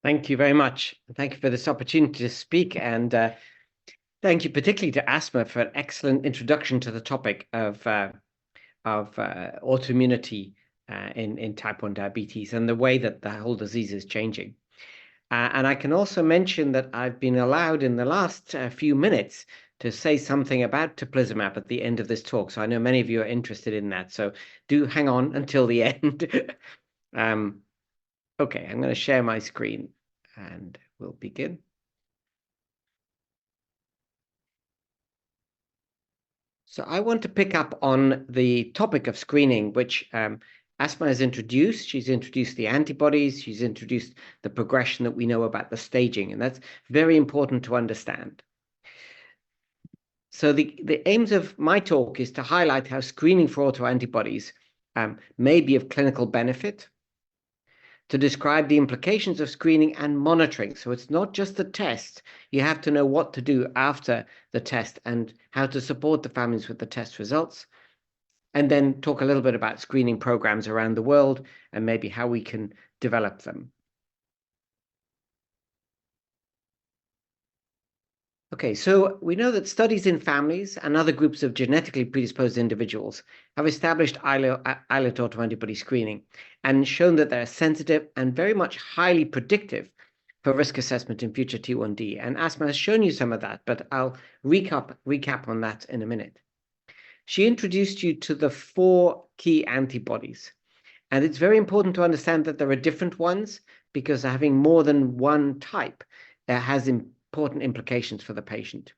Thank you very much. Thank you for this opportunity to speak, and thank you particularly to Asma for an excellent introduction to the topic of autoimmunity in type 1 diabetes and the way that the whole disease is changing. And I can also mention that I've been allowed in the last few minutes to say something about Teplizumab at the end of this talk. So I know many of you are interested in that. So do hang on until the end. Okay, I'm going to share my screen and we'll begin. So I want to pick up on the topic of screening, which Asma has introduced. She's introduced the antibodies. She's introduced the progression that we know about the staging, and that's very important to understand. So the aims of my talk is to highlight how screening for autoantibodies may be of clinical benefit, to describe the implications of screening and monitoring. So it's not just the test. You have to know what to do after the test and how to support the families with the test results. And then talk a little bit about screening programs around the world and maybe how we can develop them. Okay, so we know that studies in families and other groups of genetically predisposed individuals have established islet autoantibody screening and shown that they're sensitive and very much highly predictive for risk assessment in future T1D. And Asma has shown you some of that, but I'll recap on that in a minute. She introduced you to the 4 key antibodies. And it's very important to understand that there are different ones because having more than one type has important implications for the patient.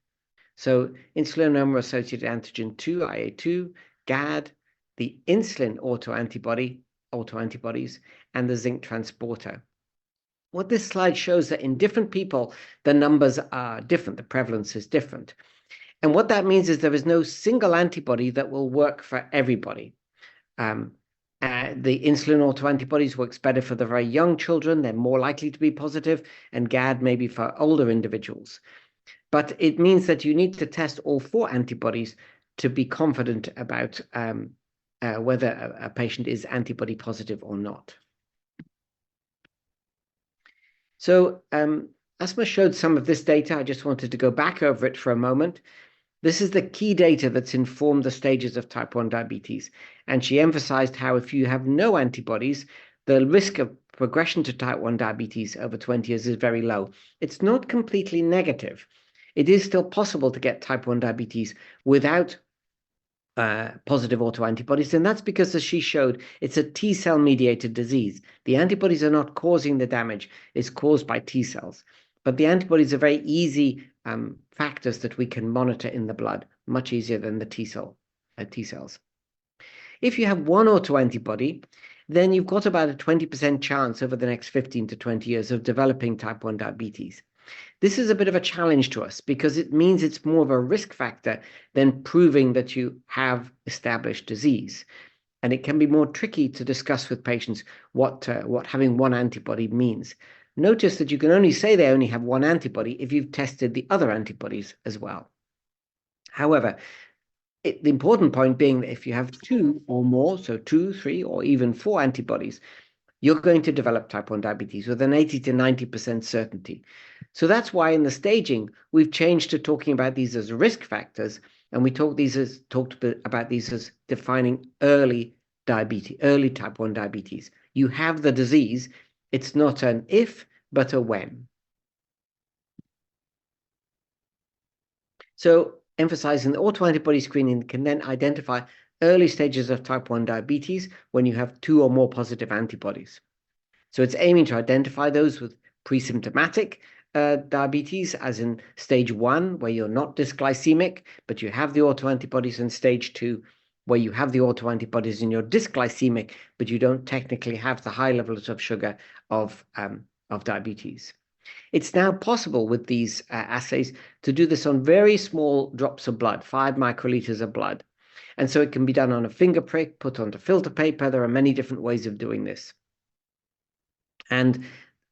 So insulinoma-associated antigen 2, IA2, GAD, the insulin autoantibodies, and the zinc transporter. What this slide shows that in different people, the numbers are different, the prevalence is different. And what that means is there is no single antibody that will work for everybody. The insulin autoantibodies works better for the very young children. They're more likely to be positive, and GAD maybe for older individuals. But it means that you need to test all 4 antibodies to be confident about whether a patient is antibody positive or not. So Asma showed some of this data. I just wanted to go back over it for a moment. This is the key data that's informed the stages of type 1 diabetes. And she emphasized how if you have no antibodies, the risk of progression to type 1 diabetes over 20 years is very low. It's not completely negative. It is still possible to get type 1 diabetes without positive autoantibodies. And that's because, as she showed, it's a T-cell mediated disease. The antibodies are not causing the damage. It's caused by T-cells. But the antibodies are very easy factors that we can monitor in the blood, much easier than the T-cells. If you have one autoantibody, then you've got about a 20% chance over the next 15 to 20 years of developing type 1 diabetes. This is a bit of a challenge to us because it means it's more of a risk factor than proving that you have established disease. And it can be more tricky to discuss with patients what having one antibody means. Notice that you can only say they only have one antibody if you've tested the other antibodies as well. However, the important point being that if you have 2 or more, so 2, 3, or even 4 antibodies, you're going to develop type 1 diabetes with an 80 to 90% certainty. So that's why in the staging, we've changed to talking about these as risk factors, and we talked about these as defining early diabetes, early type 1 diabetes. You have the disease. It's not an if, but a when. So emphasizing that autoantibody screening can then identify early stages of type 1 diabetes when you have 2 or more positive antibodies. So it's aiming to identify those with pre-symptomatic diabetes, as in stage 1, where you're not dysglycemic, but you have the autoantibodies, and stage 2, where you have the autoantibodies and you're dysglycemic, but you don't technically have the high levels of sugar of diabetes. It's now possible with these assays to do this on very small drops of blood, 5 microliters of blood. And so it can be done on a finger prick, put onto filter paper. There are many different ways of doing this. And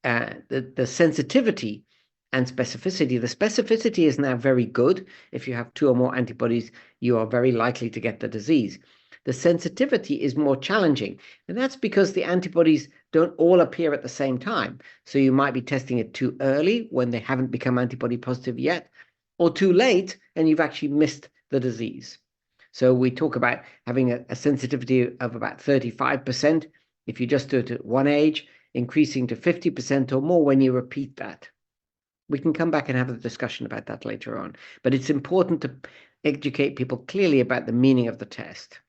the sensitivity and specificity, the specificity is now very good. If you have 2 or more antibodies, you are very likely to get the disease. The sensitivity is more challenging, and that's because the antibodies don't all appear at the same time. So you might be testing it too early when they haven't become antibody positive yet, or too late and you've actually missed the disease. So we talk about having a sensitivity of about 35% if you just do it at one age, increasing to 50% or more when you repeat that. We can come back and have a discussion about that later on, but it's important to educate people clearly about the meaning of the test.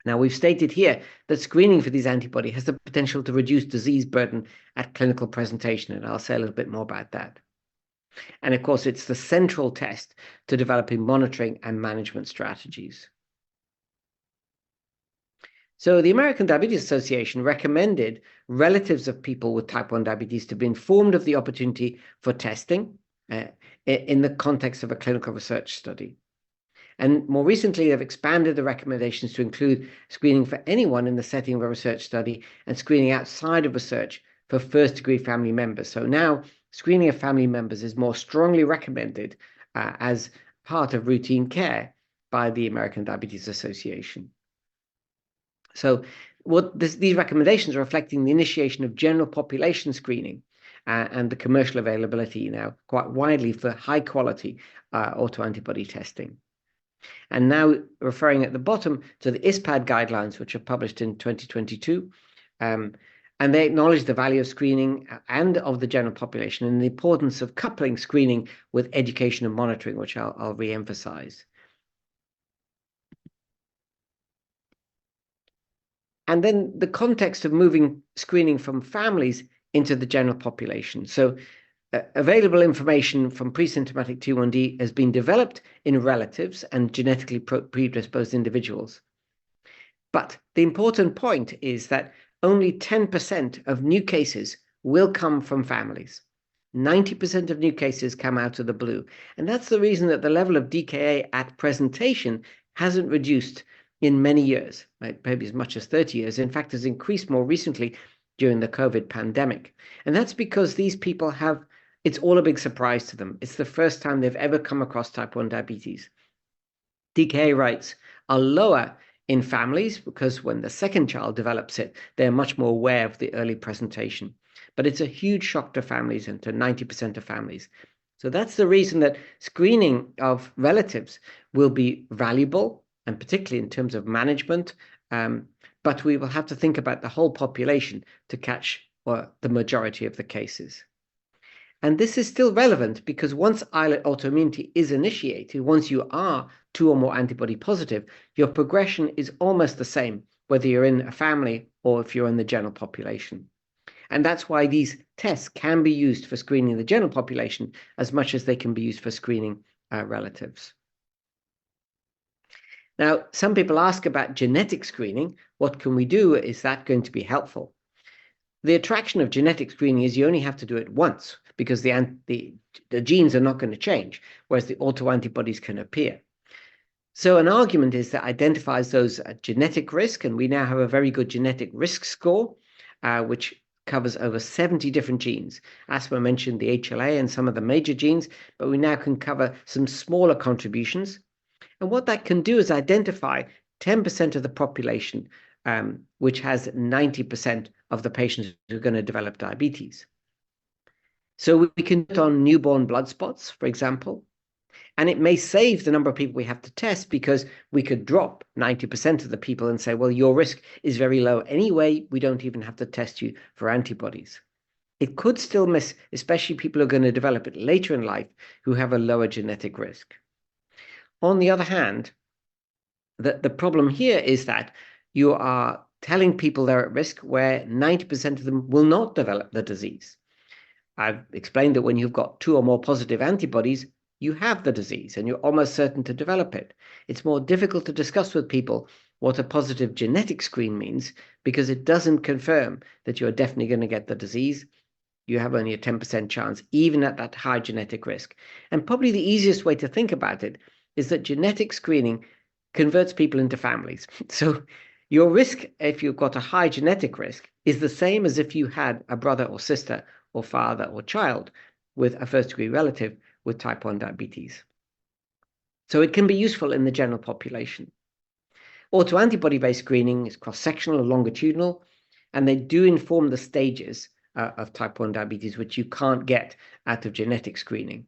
Now, we've stated here that screening for these antibodies has the potential to reduce disease burden at clinical presentation, and I'll say a little bit more about that. And of course, it's the central test to developing monitoring and management strategies. So the American Diabetes Association recommended relatives of people with type 1 diabetes to be informed of the opportunity for testing in the context of a clinical research study. And more recently, they've expanded the recommendations to include screening for anyone in the setting of a research study and screening outside of research for first-degree family members. So now screening of family members is more strongly recommended as part of routine care by the American Diabetes Association. So these recommendations are reflecting the initiation of general population screening and the commercial availability now quite widely for high-quality autoantibody testing. And now referring at the bottom to the ISPAD guidelines, which are published in 2022, and they acknowledge the value of screening and of the general population and the importance of coupling screening with education and monitoring, which I'll re-emphasize. And then the context of moving screening from families into the general population. So available information from pre-symptomatic T1D has been developed in relatives and genetically predisposed individuals. But the important point is that only 10% of new cases will come from families. 90% of new cases come out of the blue. And that's the reason that the level of DKA at presentation hasn't reduced in many years, right? Maybe as much as 30 years. In fact, has increased more recently during the COVID pandemic. And that's because these people have, it's all a big surprise to them. It's the first time they've ever come across type 1 diabetes. DKA rates are lower in families because when the second child develops it, they're much more aware of the early presentation. But it's a huge shock to families and to 90% of families. So that's the reason that screening of relatives will be valuable, and particularly in terms of management, but we will have to think about the whole population to catch the majority of the cases. And this is still relevant because once islet autoimmunity is initiated, once you are 2 or more antibody positive, your progression is almost the same, whether you're in a family or if you're in the general population. And that's why these tests can be used for screening the general population as much as they can be used for screening relatives. Now, some people ask about genetic screening. What can we do? Is that going to be helpful? The attraction of genetic screening is you only have to do it once because the genes are not going to change, whereas the autoantibodies can appear. So an argument is that identifies those at genetic risk, and we now have a very good genetic risk score, which covers over 70 different genes. Asma mentioned the HLA and some of the major genes, but we now can cover some smaller contributions. And what that can do is identify 10% of the population, which has 90% of the patients who are going to develop diabetes. So we can put on newborn blood spots, for example, and it may save the number of people we have to test because we could drop 90% of the people and say, well, your risk is very low anyway. We don't even have to test you for antibodies. It could still miss, especially people who are going to develop it later in life who have a lower genetic risk. On the other hand, the problem here is that you are telling people they're at risk where 90% of them will not develop the disease. I've explained that when you've got 2 or more positive antibodies, you have the disease and you're almost certain to develop it. It's more difficult to discuss with people what a positive genetic screen means because it doesn't confirm that you're definitely going to get the disease. You have only a 10% chance, even at that high genetic risk. And probably the easiest way to think about it is that genetic screening converts people into families. So your risk, if you've got a high genetic risk, is the same as if you had a brother or sister or father or child with a first-degree relative with type 1 diabetes. So it can be useful in the general population. Autoantibody-based screening is cross-sectional or longitudinal, and they do inform the stages of type 1 diabetes, which you can't get out of genetic screening.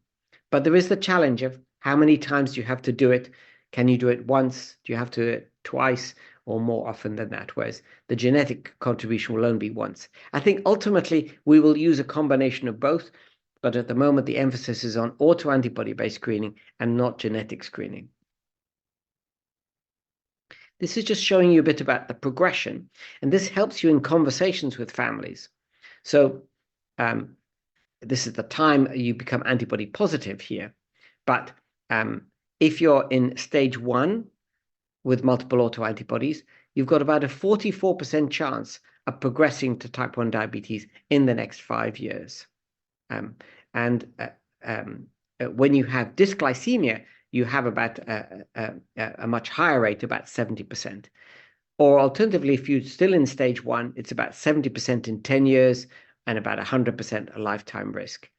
But there is the challenge of how many times do you have to do it? Can you do it once? Do you have to do it twice or more often than that? Whereas the genetic contribution will only be once. I think ultimately we will use a combination of both, but at the moment the emphasis is on autoantibody-based screening and not genetic screening. This is just showing you a bit about the progression, and this helps you in conversations with families. So this is the time you become antibody positive here. But if you're in stage 1 with multiple autoantibodies, you've got about a 44% chance of progressing to type 1 diabetes in the next 5 years. When you have dysglycemia, you have about a much higher rate, about 70%. Or alternatively, if you're still in stage 1, it's about 70% in 10 years and about 100% a lifetime risk.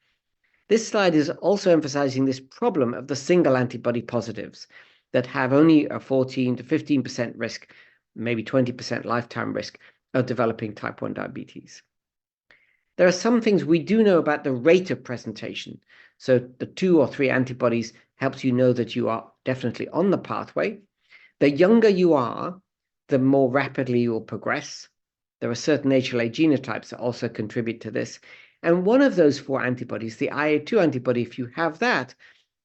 This slide is also emphasizing this problem of the single antibody positives that have only a 14 to 15% risk, maybe 20% lifetime risk of developing type 1 diabetes. There are some things we do know about the rate of presentation. So the 2 or 3 antibodies helps you know that you are definitely on the pathway. The younger you are, the more rapidly you will progress. There are certain HLA genotypes that also contribute to this. And one of those 4 antibodies, the IA2 antibody, if you have that,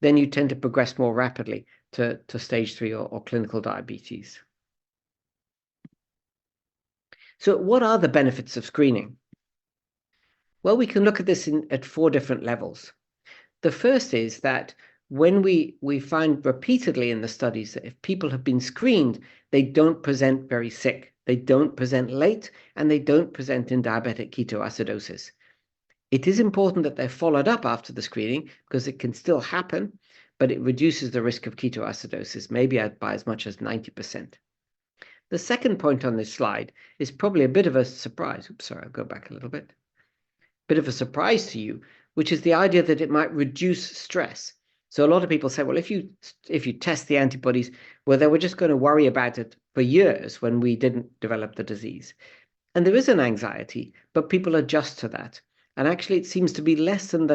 then you tend to progress more rapidly to stage 3 or clinical diabetes. So what are the benefits of screening? Well, we can look at this at 4 different levels. The first is that when we find repeatedly in the studies that if people have been screened, they don't present very sick. They don't present late, and they don't present in diabetic ketoacidosis. It is important that they're followed up after the screening because it can still happen, but it reduces the risk of ketoacidosis, maybe by as much as 90%. The second point on this slide is probably a bit of a surprise. Oops, sorry, I'll go back a little bit. Bit of a surprise to you, which is the idea that it might reduce stress. So a lot of people say, well, if you test the antibodies, well, they were just going to worry about it for years when we didn't develop the disease. And there is an anxiety, but people adjust to that. And actually, it seems to be less than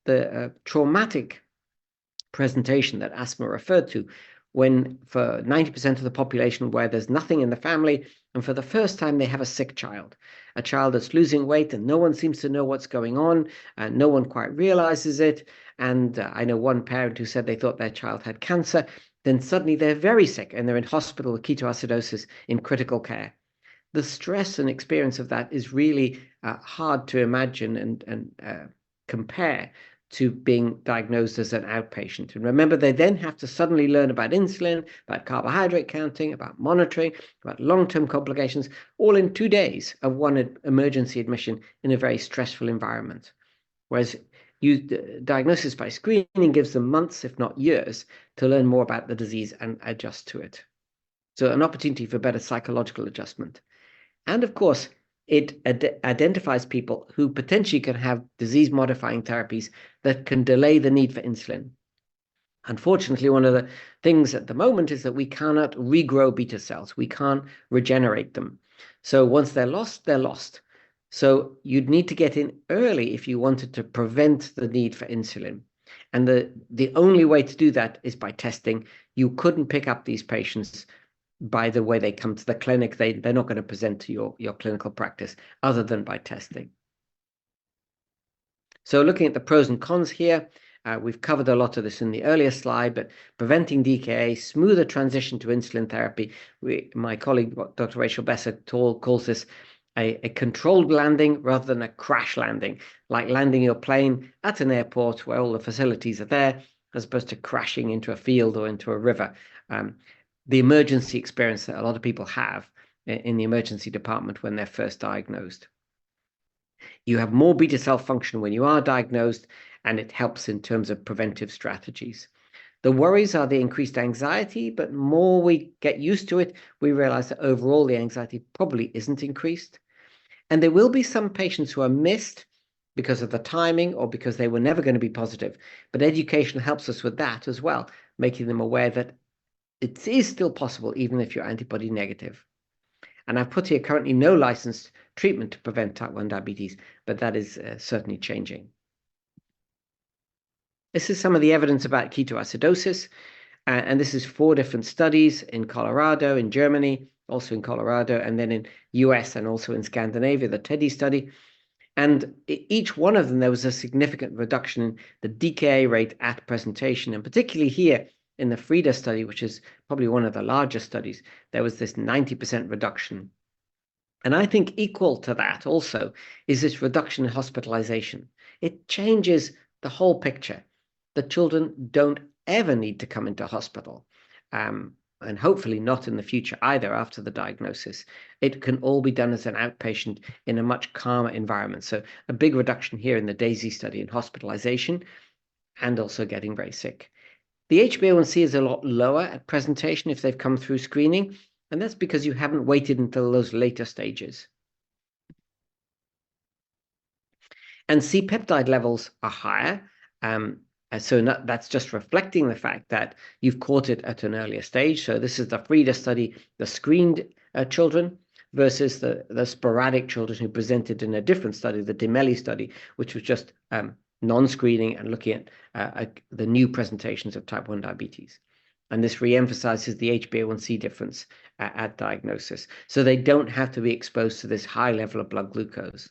the traumatic presentation that Asma referred to, when for 90% of the population where there's nothing in the family, and for the first time they have a sick child, a child that's losing weight and no one seems to know what's going on, and no one quite realizes it. And I know one parent who said they thought their child had cancer, then suddenly they're very sick and they're in hospital with ketoacidosis in critical care. The stress and experience of that is really hard to imagine and compare to being diagnosed as an outpatient. And remember, they then have to suddenly learn about insulin, about carbohydrate counting, about monitoring, about long-term complications, all in 2 days of one emergency admission in a very stressful environment. Whereas diagnosis by screening gives them months, if not years, to learn more about the disease and adjust to it. So an opportunity for better psychological adjustment. And of course, it identifies people who potentially can have disease-modifying therapies that can delay the need for insulin. Unfortunately, one of the things at the moment is that we cannot regrow beta cells. We can't regenerate them. So once they're lost, they're lost. So you'd need to get in early if you wanted to prevent the need for insulin. And the only way to do that is by testing. You couldn't pick up these patients by the way they come to the clinic. They're not going to present to your clinical practice other than by testing. So looking at the pros and cons here, we've covered a lot of this in the earlier slide, but preventing DKA, smoother transition to insulin therapy. My colleague, Dr. Rachel Besser, calls this a controlled landing rather than a crash landing, like landing your plane at an airport where all the facilities are there, as opposed to crashing into a field or into a river. The emergency experience that a lot of people have in the emergency department when they're first diagnosed. You have more beta cell function when you are diagnosed, and it helps in terms of preventive strategies. The worries are the increased anxiety, but more we get used to it, we realize that overall the anxiety probably isn't increased. And there will be some patients who are missed because of the timing or because they were never going to be positive. But education helps us with that as well, making them aware that it is still possible even if you're antibody negative. And I've put here currently no licensed treatment to prevent type 1 diabetes, but that is certainly changing. This is some of the evidence about ketoacidosis, and this is 4 different studies in Colorado, in Germany, also in Colorado, and then in US and also in Scandinavia, the TEDdy study. And each one of them, there was a significant reduction in the DKA rate at presentation, and particularly here in the FRIDA study, which is probably one of the largest studies, there was this 90% reduction. And I think equal to that also is this reduction in hospitalization. It changes the whole picture. The children don't ever need to come into hospital, and hopefully not in the future either after the diagnosis. It can all be done as an outpatient in a much calmer environment. So a big reduction here in the DAISY study in hospitalization and also getting very sick. The HbA1c is a lot lower at presentation if they've come through screening, and that's because you haven't waited until those later stages. And C-peptide levels are higher, so that's just reflecting the fact that you've caught it at an earlier stage. So this is the FRIDA study, the screened children versus the sporadic children who presented in a different study, the DEMELI study, which was just non-screening and looking at the new presentations of type 1 diabetes. And this re-emphasizes the HbA1c difference at diagnosis. So they don't have to be exposed to this high level of blood glucose.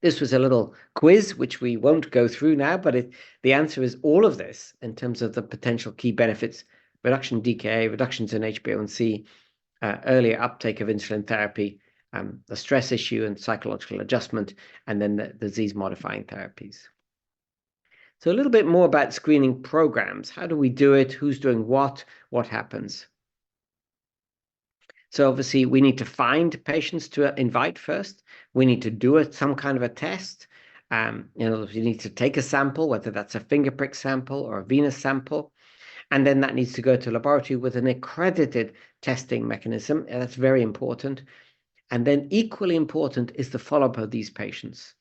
This was a little quiz, which we won't go through now, but the answer is all of this in terms of the potential key benefits: reduction in DKA, reductions in HbA1c, earlier uptake of insulin therapy, the stress issue and psychological adjustment, and then the disease-modifying therapies. So a little bit more about screening programs. How do we do it? Who's doing what? What happens? So obviously, we need to find patients to invite first. We need to do some kind of a test. You need to take a sample, whether that's a finger prick sample or a venous sample. And then that needs to go to a laboratory with an accredited testing mechanism. And that's very important. And then equally important is the follow-up of these patients.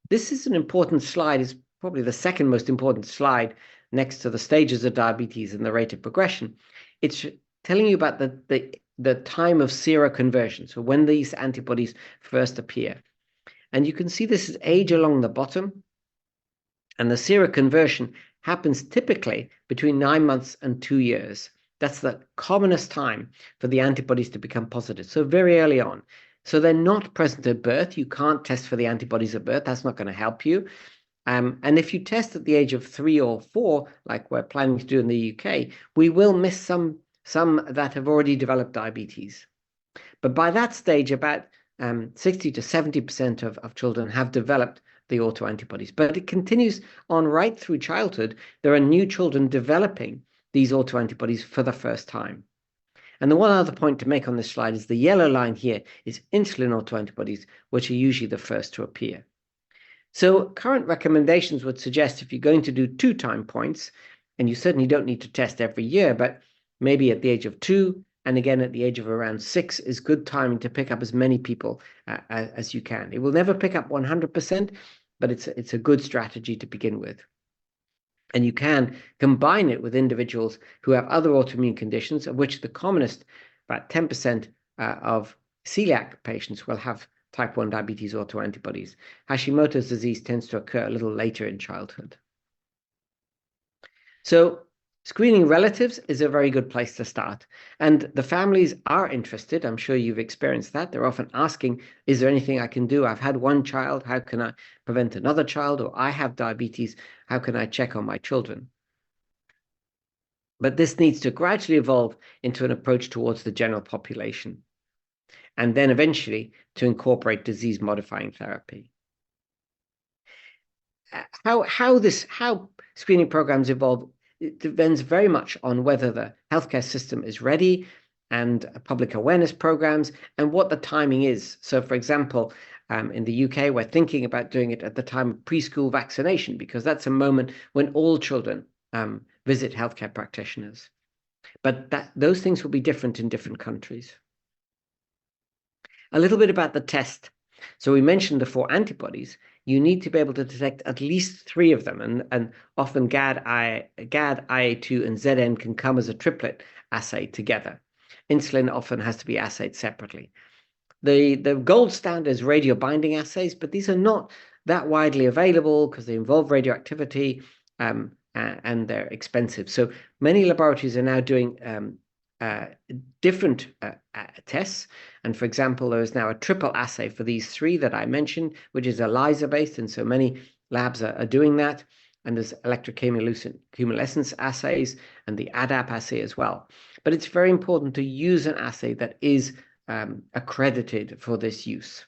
This is an important slide. It's probably the second most important slide next to the stages of diabetes and the rate of progression. It's telling you about the time of seroconversion, so when these antibodies first appear. And you can see this is age along the bottom, and the seroconversion happens typically between 9 months and 2 years. That's the commonest time for the antibodies to become positive, so very early on. So they're not present at birth. You can't test for the antibodies at birth. That's not going to help you. And if you test at the age of 3 or 4, like we're planning to do in the UK, we will miss some that have already developed diabetes. But by that stage, about 60 to 70% of children have developed the autoantibodies. But it continues on right through childhood. There are new children developing these autoantibodies for the first time. And the one other point to make on this slide is the yellow line here is insulin autoantibodies, which are usually the first to appear. So current recommendations would suggest if you're going to do 2 time points, and you certainly don't need to test every year, but maybe at the age of 2 and again at the age of around 6 is good timing to pick up as many people as you can. It will never pick up 100%, but it's a good strategy to begin with. And you can combine it with individuals who have other autoimmune conditions, of which the commonest, about 10% of celiac patients will have type 1 diabetes autoantibodies. Hashimoto's disease tends to occur a little later in childhood. So screening relatives is a very good place to start. And the families are interested. I'm sure you've experienced that. They're often asking, is there anything I can do? I've had one child. How can I prevent another child? Or I have diabetes. How can I check on my children? But this needs to gradually evolve into an approach towards the general population, and then eventually to incorporate disease-modifying therapy. How screening programs evolve, it depends very much on whether the healthcare system is ready and public awareness programs and what the timing is. So, for example, in the UK, we're thinking about doing it at the time of preschool vaccination because that's a moment when all children visit healthcare practitioners. But those things will be different in different countries. A little bit about the test. So we mentioned the 4 antibodies. You need to be able to detect at least 3 of them, and often GAD, IA2, and ZN can come as a triplet assay together. Insulin often has to be assayed separately. The gold standard is radio binding assays, but these are not that widely available because they involve radioactivity and they're expensive. So many laboratories are now doing different tests. And for example, there is now a triple assay for these 3 that I mentioned, which is ELISA based. And so many labs are doing that. And there's electrochemiluminescence assays and the ADAP assay as well. But it's very important to use an assay that is accredited for this use.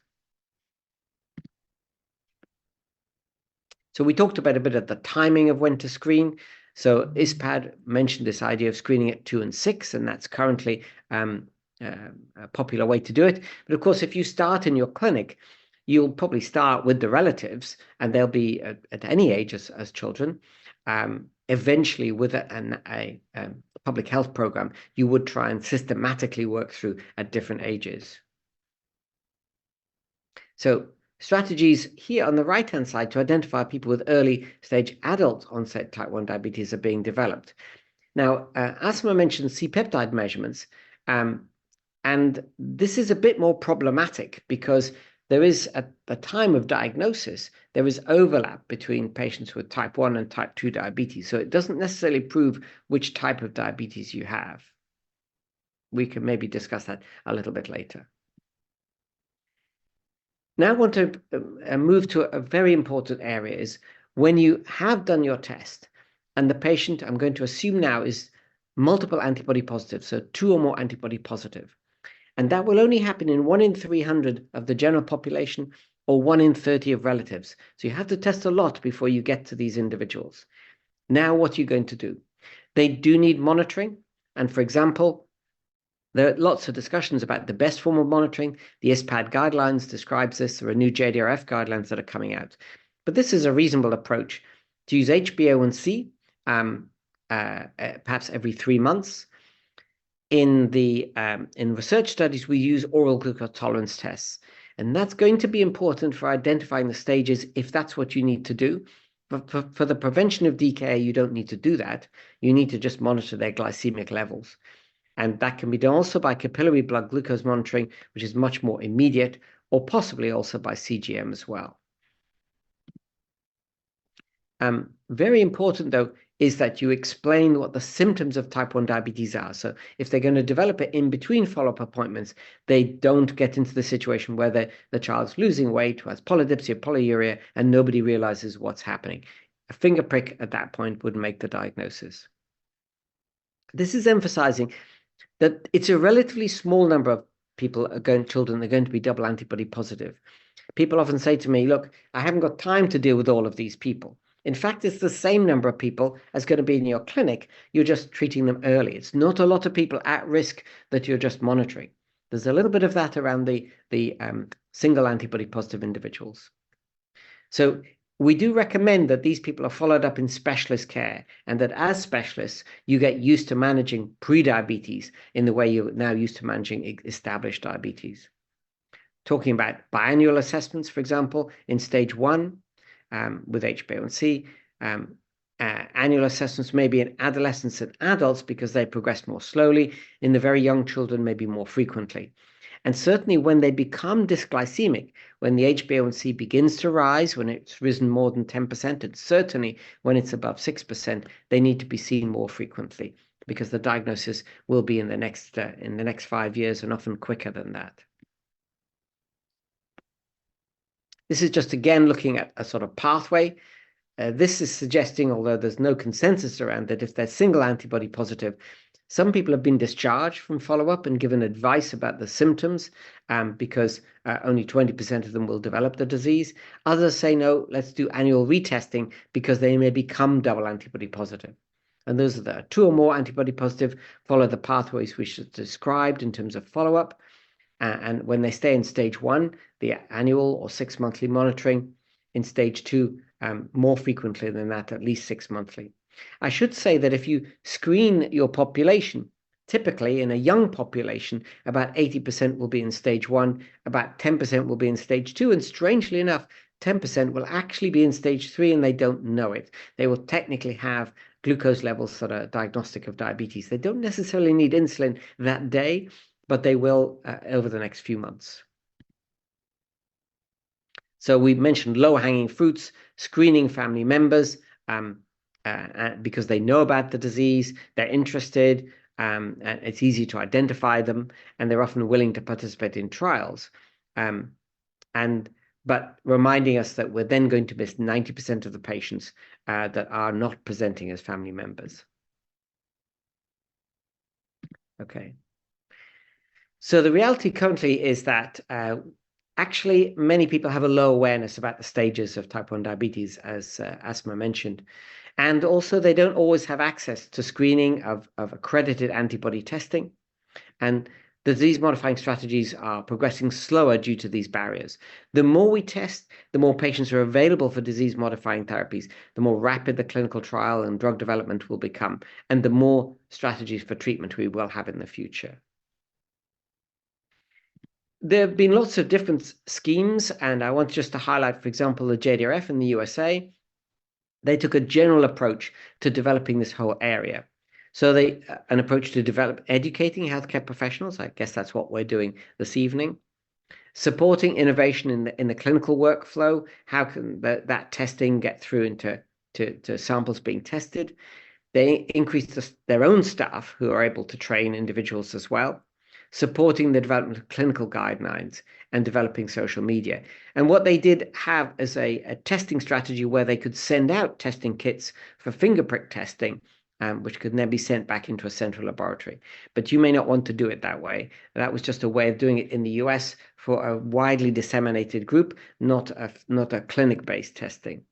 So we talked about a bit of the timing of when to screen. So ISPAD mentioned this idea of screening at 2 and 6, and that's currently a popular way to do it. But of course, if you start in your clinic, you'll probably start with the relatives, and they'll be at any age as children. Eventually, with a public health program, you would try and systematically work through at different ages. So strategies here on the right-hand side to identify people with early stage adult onset type 1 diabetes are being developed. Now, Asma mentioned C-peptide measurements, and this is a bit more problematic because there is, at the time of diagnosis, there is overlap between patients with type 1 and type 2 diabetes. So it doesn't necessarily prove which type of diabetes you have. We can maybe discuss that a little bit later. Now I want to move to a very important area is when you have done your test and the patient, I'm going to assume now, is multiple antibody positive, so 2 or more antibody positive. And that will only happen in 1 in 300 of the general population or 1 in 30 of relatives. So you have to test a lot before you get to these individuals. Now, what are you going to do? They do need monitoring. And for example, there are lots of discussions about the best form of monitoring. The ISPAD guidelines describes this. There are new JDRF guidelines that are coming out. But this is a reasonable approach to use HbA1c, perhaps every 3 months. In research studies, we use oral glucose tolerance tests. And that's going to be important for identifying the stages if that's what you need to do. But for the prevention of DKA, you don't need to do that. You need to just monitor their glycemic levels. And that can be done also by capillary blood glucose monitoring, which is much more immediate, or possibly also by CGM as well. Very important, though, is that you explain what the symptoms of type 1 diabetes are. So if they're going to develop it in between follow-up appointments, they don't get into the situation where the child's losing weight, who has polydipsia, polyuria, and nobody realizes what's happening. A finger prick at that point would make the diagnosis. This is emphasizing that it's a relatively small number of children are going to be double antibody positive. People often say to me, look, I haven't got time to deal with all of these people. In fact, it's the same number of people as going to be in your clinic. You're just treating them early. It's not a lot of people at risk that you're just monitoring. There's a little bit of that around the single antibody positive individuals. So we do recommend that these people are followed up in specialist care, and that as specialists, you get used to managing pre-diabetes in the way you're now used to managing established diabetes. Talking about biannual assessments, for example, in stage 1 with HbA1c, annual assessments may be in adolescents and adults because they progress more slowly. In the very young children, maybe more frequently. And certainly when they become dysglycemic, when the HbA1c begins to rise, when it's risen more than 10%, and certainly when it's above 6%, they need to be seen more frequently because the diagnosis will be in the next 5 years and often quicker than that. This is just again looking at a sort of pathway. This is suggesting, although there's no consensus around it, if they're single antibody positive, some people have been discharged from follow-up and given advice about the symptoms because only 20% of them will develop the disease. Others say, no, let's do annual retesting because they may become double antibody positive. And those are the 2 or more antibody positive, follow the pathways we should described in terms of follow-up. And when they stay in stage 1, the annual or 6 monthly monitoring. In stage 2, more frequently than that, at least 6 monthly. I should say that if you screen your population typically in a young population, about 80% will be in stage 1, about 10% will be in stage 2, and strangely enough, 10% will actually be in stage 3 and they don't know it. They will technically have glucose levels that are diagnostic of diabetes. They don't necessarily need insulin that day, but they will over the next few months. So we mentioned low-hanging fruits, screening family members because they know about the disease, they're interested, and it's easy to identify them, and they're often willing to participate in trials. But reminding us that we're then going to miss 90% of the patients that are not presenting as family members. Okay. So the reality currently is that actually many people have a low awareness about the stages of type 1 diabetes, as Asma mentioned. And also they don't always have access to screening of accredited antibody testing. And the disease-modifying strategies are progressing slower due to these barriers. The more we test, the more patients are available for disease-modifying therapies, the more rapid the clinical trial and drug development will become, and the more strategies for treatment we will have in the future. There have been lots of different schemes, and I want just to highlight, for example, the JDRF in the USA. They took a general approach to developing this whole area. So an approach to develop educating healthcare professionals, I guess that's what we're doing this evening, supporting innovation in the clinical workflow, how can that testing get through into samples being tested. They increased their own staff who are able to train individuals as well, supporting the development of clinical guidelines and developing social media. And what they did have as a testing strategy where they could send out testing kits for finger prick testing, which could then be sent back into a central laboratory. But you may not want to do it that way. That was just a way of doing it in the US for a widely disseminated group, not a clinic-based testing.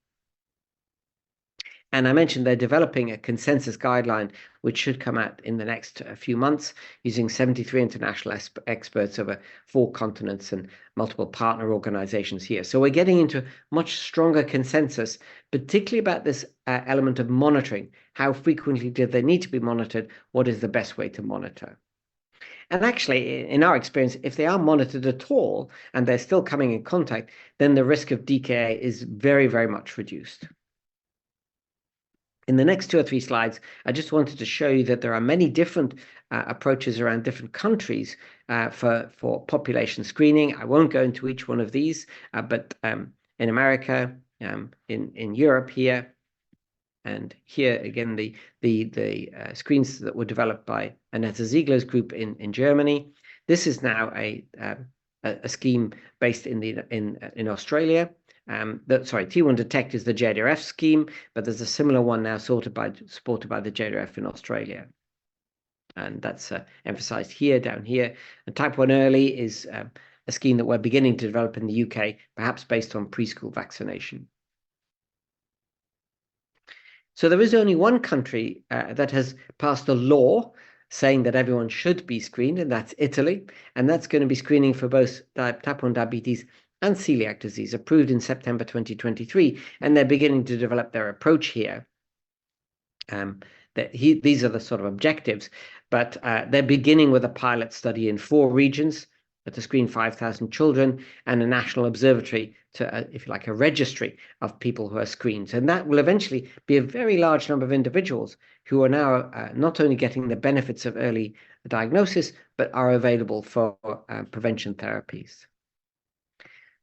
And I mentioned they're developing a consensus guideline, which should come out in the next few months, using 73 international experts over 4 continents and multiple partner organizations here. So we're getting into much stronger consensus, particularly about this element of monitoring. How frequently do they need to be monitored? What is the best way to monitor? And actually, in our experience, if they are monitored at all and they're still coming in contact, then the risk of DKA is very, very much reduced. In the next 2 or 3 slides, I just wanted to show you that there are many different approaches around different countries for population screening. I won't go into each one of these, but in America, in Europe here, and here again, the screens that were developed by Annette Ziegler's group in Germany. This is now a scheme based in Australia. T1 Detect is the JDRF scheme, but there's a similar one now supported by the JDRF in Australia. And that's emphasized here, down here. And Type 1 Early is a scheme that we're beginning to develop in the UK, perhaps based on preschool vaccination. So there is only one country that has passed a law saying that everyone should be screened, and that's Italy. And that's going to be screening for both type 1 diabetes and celiac disease, approved in September 2023, and they're beginning to develop their approach here. These are the sort of objectives, but they're beginning with a pilot study in 4 regions to screen 5,000 children and a national observatory to, if you like, a registry of people who are screened. And that will eventually be a very large number of individuals who are now not only getting the benefits of early diagnosis, but are available for prevention therapies.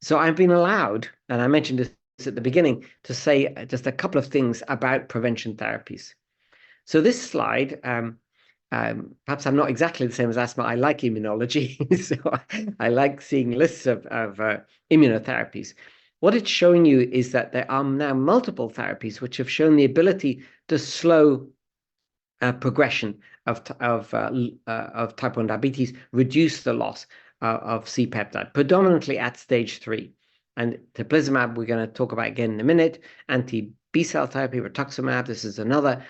So I've been allowed, and I mentioned this at the beginning, to say just a couple of things about prevention therapies. So this slide, perhaps I'm not exactly the same as Asma. I like immunology, so I like seeing lists of immunotherapies. What it's showing you is that there are now multiple therapies which have shown the ability to slow progression of type 1 diabetes, reduce the loss of C-peptide, predominantly at stage 3. And Teplizumab, we're going to talk about again in a minute. Anti-B cell therapy, rituximab, this is another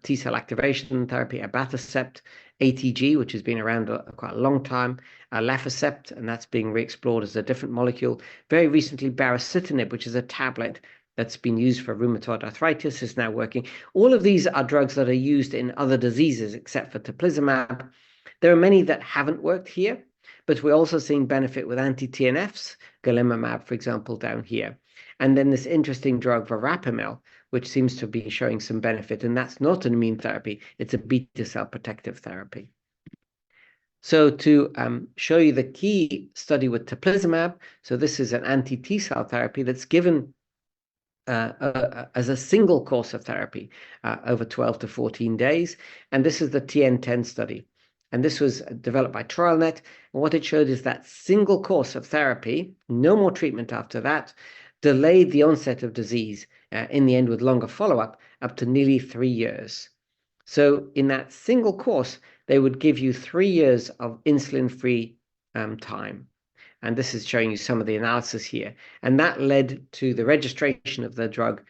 T-cell activation therapy, abatacept, ATG, which has been around quite a long time, lefacept, and that's being re-explored as a different molecule. Very recently, baricitinib, which is a tablet that's been used for rheumatoid arthritis is now working. All of these are drugs that are used in other diseases except for teplizumab. There are many that haven't worked here, but we're also seeing benefit with anti-TNFs, golimumab, for example, down here. And then this interesting drug, verapamil, which seems to be showing some benefit, and that's not an immune therapy, it's a beta cell protective therapy. So to show you the key study with teplizumab, so this is an anti-T cell therapy that's given as a single course of therapy over 12 to 14 days. And this is the TN10 study. And this was developed by TrialNet. And what it showed is that single course of therapy, no more treatment after that, delayed the onset of disease in the end with longer follow-up up to nearly 3 years. So in that single course, they would give you 3 years of insulin-free time. And this is showing you some of the analysis here. And that led to the registration of the drug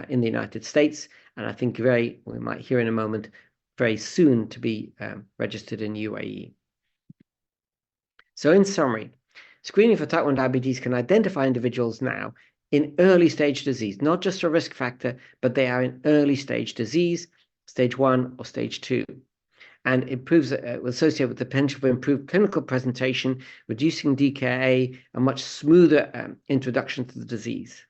in the United States. And I think we might hear in a moment, very soon to be registered in UAE. So in summary, screening for type 1 diabetes can identify individuals now in early stage disease, not just a risk factor, but they are in early stage disease, stage 1 or stage 2. And improves associated with the potential for improved clinical presentation, reducing DKA, a much smoother introduction to the disease.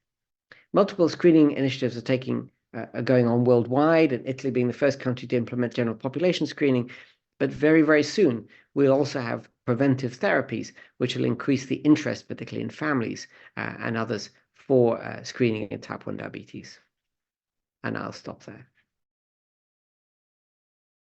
Multiple screening initiatives are going on worldwide, and Italy being the first country to implement general population screening. But very, very soon, we'll also have preventive therapies, which will increase the interest, particularly in families and others, for screening in type 1 diabetes. And I'll stop there.